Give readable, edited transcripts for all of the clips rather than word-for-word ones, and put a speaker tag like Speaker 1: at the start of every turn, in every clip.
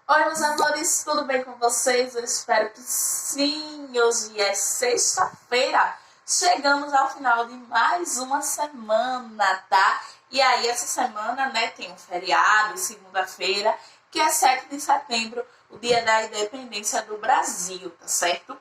Speaker 1: Oi, meus amores, tudo bem com vocês? Eu espero que sim. Hoje é sexta-feira. Chegamos ao final de mais uma semana, tá? E aí, essa semana, né, tem um feriado, segunda-feira, que é 7 de setembro, o dia da independência do Brasil, tá certo?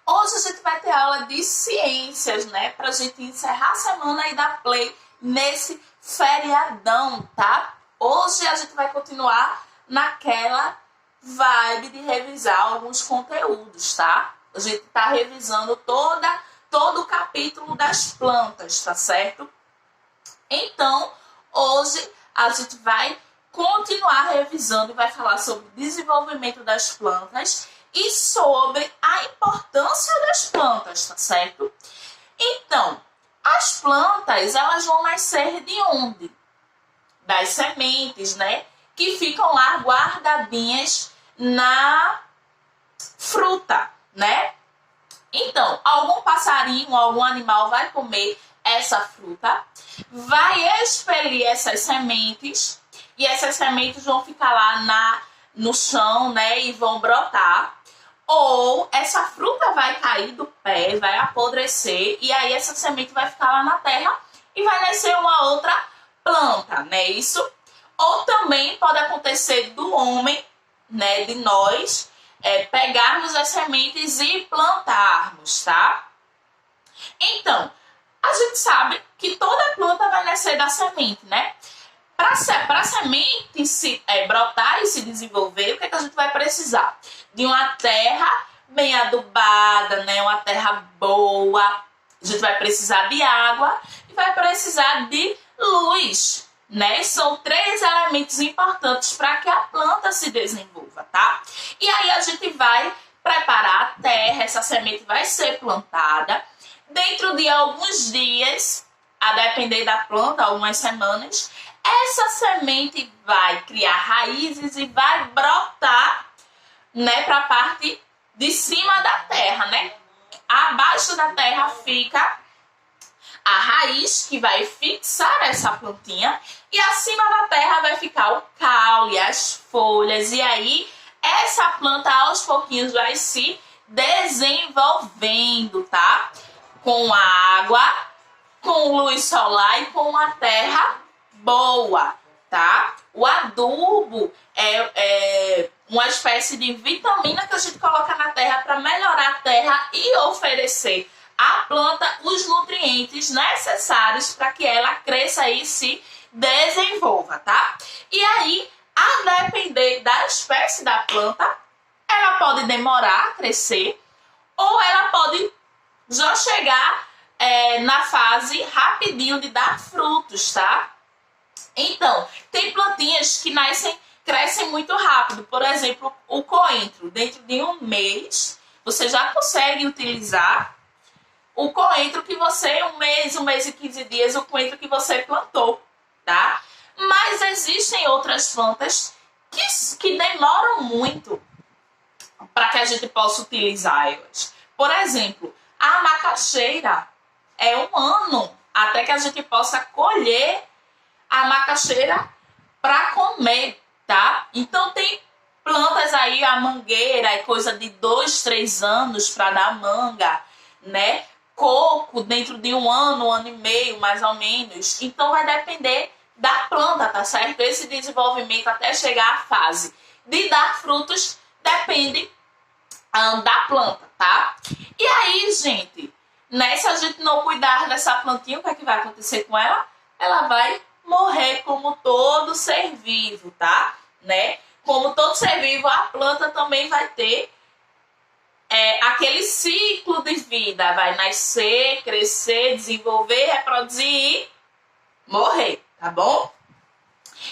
Speaker 1: Hoje a gente vai ter aula de ciências, né? Pra gente encerrar a semana e dar play nesse feriadão, tá? Hoje a gente vai continuar naquela vibe de revisar alguns conteúdos, tá? A gente tá revisando todo o capítulo das plantas, tá certo? Então, hoje a gente vai continuar revisando e vai falar sobre o desenvolvimento das plantas e sobre a importância das plantas, tá certo? Então, as plantas, elas vão nascer de onde? Das sementes, né? Que ficam lá guardadinhas na fruta, né? Então, algum passarinho, algum animal vai comer essa fruta, vai expelir essas sementes e essas sementes vão ficar lá no chão, né? E vão brotar. Ou essa fruta vai cair do pé, vai apodrecer e aí essa semente vai ficar lá na terra e vai nascer uma outra planta, né? Isso. Ou também pode acontecer do homem, né? De nós pegarmos as sementes e plantarmos, tá? Então, a gente sabe que toda planta vai nascer da semente, né? Para a semente brotar e se desenvolver, o que, é que a gente vai precisar? De uma terra bem adubada, né? Uma terra boa. A gente vai precisar de água e vai precisar de luz, né? São 3 elementos importantes para que a planta se desenvolva, tá? E aí a gente vai preparar a terra, essa semente vai ser plantada. Dentro de alguns dias, a depender da planta, algumas semanas, essa semente vai criar raízes e vai brotar, né, para a parte de cima da terra, né? Abaixo da terra fica a raiz que vai fixar essa plantinha e acima da terra vai ficar o caule, as folhas e aí essa planta aos pouquinhos vai se desenvolvendo, tá? Com água, com luz solar e com uma terra boa, tá? O adubo é uma espécie de vitamina que a gente coloca na terra para melhorar a terra e oferecer à planta os nutrientes necessários para que ela cresça e se desenvolva, tá? E aí, a depender da espécie da planta, ela pode demorar a crescer ou ela pode já chegar na fase rapidinho de dar frutos, tá? Então, tem plantinhas que crescem muito rápido. Por exemplo, o coentro. Dentro de um mês, você já consegue utilizar o coentro que você, um mês e 15 dias, o coentro que você plantou, tá? Mas existem outras plantas que demoram muito para que a gente possa utilizá-las. Por exemplo, a macaxeira é 1 ano até que a gente possa colher a macaxeira para comer, tá? Então tem plantas aí, a mangueira é coisa de 2, 3 anos para dar manga, né? Coco dentro de 1 ano e meio, mais ou menos. Então vai depender da planta, tá certo? Esse desenvolvimento até chegar à fase de dar frutos depende da planta, tá? E aí, gente, né, se a gente não cuidar dessa plantinha, o que é que vai acontecer com ela? Ela vai morrer como todo ser vivo, tá? Né? Como todo ser vivo, a planta também vai ter aquele ciclo de vida. Vai nascer, crescer, desenvolver, reproduzir e morrer, tá bom?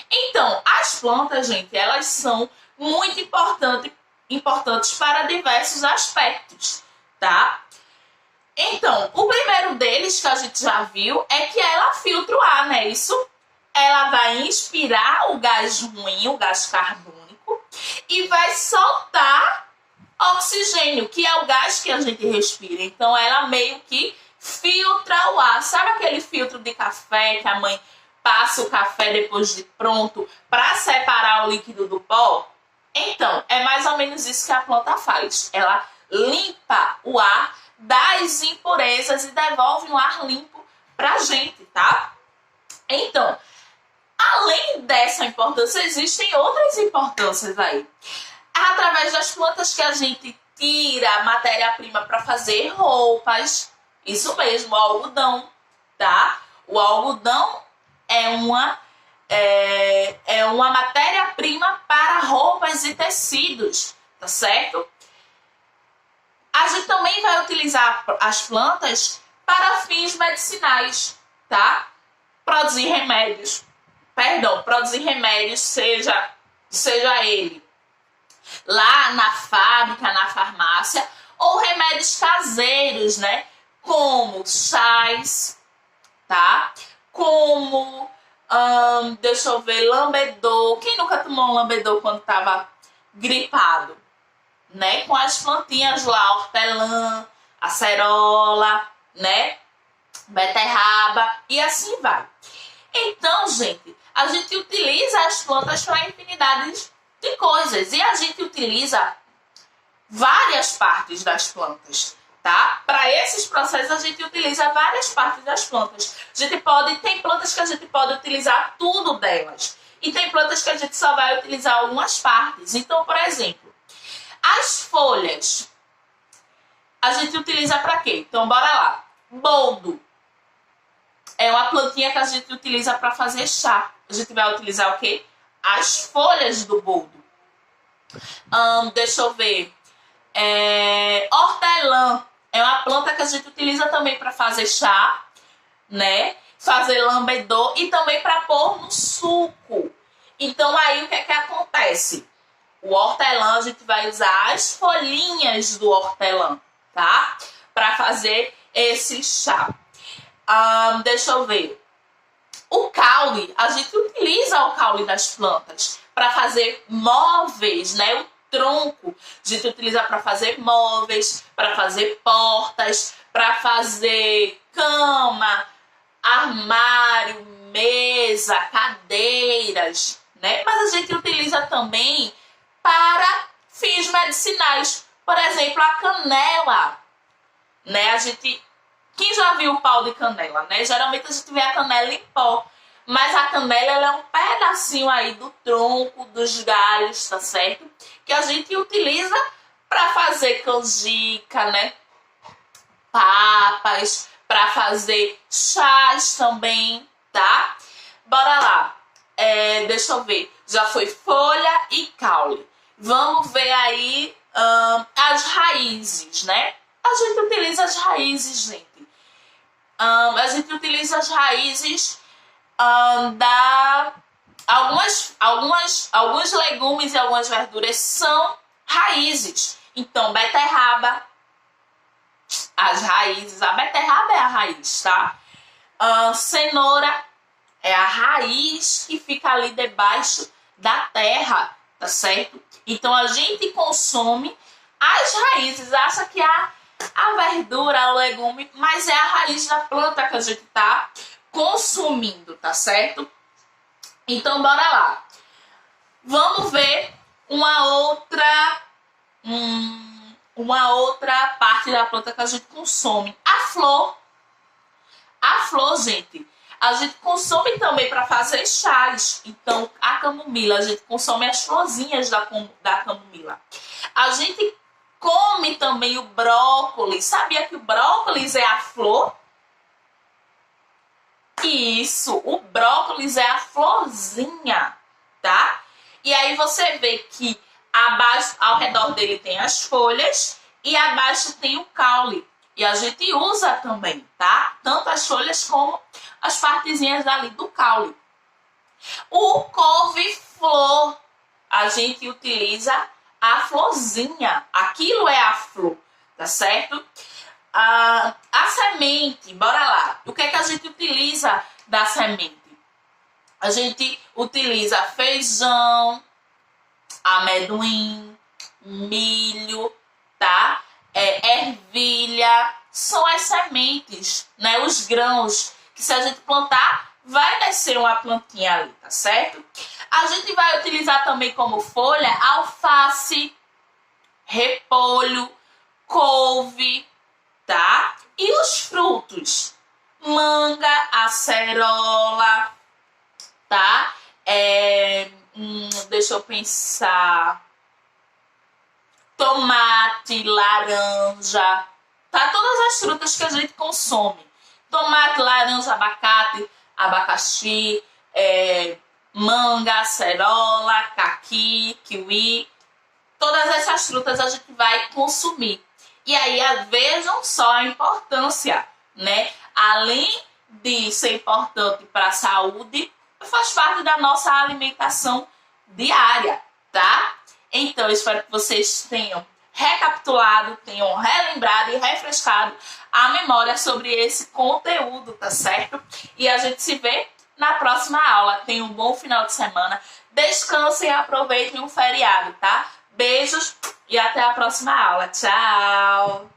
Speaker 1: Então, as plantas, gente, elas são muito importantes para diversos aspectos, tá? Então, o primeiro deles que a gente já viu é que ela filtra o ar, né? Isso, ela vai inspirar o gás ruim, o gás carbônico, e vai soltar oxigênio, que é o gás que a gente respira. Então, ela meio que filtra o ar. Sabe aquele filtro de café que a mãe passa o café depois de pronto para separar o líquido do pó? Então, é mais ou menos isso que a planta faz. Ela limpa o ar das impurezas e devolve um ar limpo pra gente, tá? Então, além dessa importância, existem outras importâncias aí. É através das plantas que a gente tira a matéria-prima para fazer roupas. Isso mesmo, o algodão, tá? O algodão é uma matéria-prima para roupas e tecidos, tá certo? A gente também vai utilizar as plantas para fins medicinais, tá? Produzir remédios, seja ele lá na fábrica, na farmácia, ou remédios caseiros, né? Como chás, tá? Como, deixa eu ver, lambedor. Quem nunca tomou um lambedor quando estava gripado? Né? Com as plantinhas lá, hortelã, acerola, né? Beterraba e assim vai. Então, gente, a gente utiliza as plantas para infinidades de coisas e a gente utiliza várias partes das plantas, tá? Para esses processos a gente utiliza várias partes das plantas. Tem plantas que a gente pode utilizar tudo delas e tem plantas que a gente só vai utilizar algumas partes. Então, por exemplo, as folhas a gente utiliza para quê? Então, bora lá. Boldo é uma plantinha que a gente utiliza para fazer chá. A gente vai utilizar o quê? As folhas do boldo. Deixa eu ver. Hortelã é uma planta que a gente utiliza também para fazer chá, né? Fazer lambedor e também para pôr no suco. Então aí o que é que acontece? O hortelã a gente vai usar as folhinhas do hortelã, tá? Para fazer esse chá. Deixa eu ver. O caule, a gente utiliza o caule das plantas para fazer móveis, né? O tronco a gente utiliza para fazer móveis, para fazer portas, para fazer cama, armário, mesa, cadeiras, né? Mas a gente utiliza também para fins medicinais. Por exemplo, a canela, né? Quem já viu o pau de canela, né? Geralmente a gente vê a canela em pó. Mas a canela ela é um pedacinho aí do tronco, dos galhos, tá certo? Que a gente utiliza para fazer canjica, né? Papas, para fazer chás também, tá? Bora lá. Deixa eu ver. Já foi folha e caule. Vamos ver aí as raízes, né? A gente utiliza as raízes, gente. A gente utiliza as raízes alguns legumes e algumas verduras são raízes. Então, beterraba, as raízes, a beterraba é a raiz, tá? Cenoura é a raiz que fica ali debaixo da terra, tá certo? Então, a gente consome as raízes, acha que a verdura, o legume, mas é a raiz da planta que a gente tá consumindo, tá certo? Então, bora lá. Vamos ver uma outra parte da planta que a gente consome. A flor. A flor, gente, a gente consome também para fazer chás. Então, a camomila, a gente consome as florzinhas da camomila. A gente come também o brócolis. Sabia que o brócolis é a flor? Isso, o brócolis é a florzinha, tá? E aí você vê que abaixo, ao redor dele tem as folhas e abaixo tem o caule. E a gente usa também, tá? Tanto as folhas como as partezinhas ali do caule. O couve-flor, a gente utiliza a florzinha. Aquilo é a flor, tá certo? A semente, bora lá. O que é que a gente utiliza da semente? A gente utiliza feijão, amendoim, milho, tá? Ervilha, são as sementes, né? Os grãos que se a gente plantar, vai nascer uma plantinha ali, tá certo? A gente vai utilizar também como folha alface, repolho, couve, tá? E os frutos? Manga, acerola, tá? Deixa eu pensar. Tomate, laranja, tá? Todas as frutas que a gente consome. Tomate, laranja, abacate, abacaxi, manga, acerola, caqui, kiwi. Todas essas frutas a gente vai consumir. E aí, vejam só a importância, né? Além de ser importante para a saúde, faz parte da nossa alimentação diária, tá? Então, eu espero que vocês tenham recapitulado, tenham relembrado e refrescado a memória sobre esse conteúdo, tá certo? E a gente se vê na próxima aula. Tenham um bom final de semana. Descansem e aproveitem o feriado, tá? Beijos e até a próxima aula. Tchau!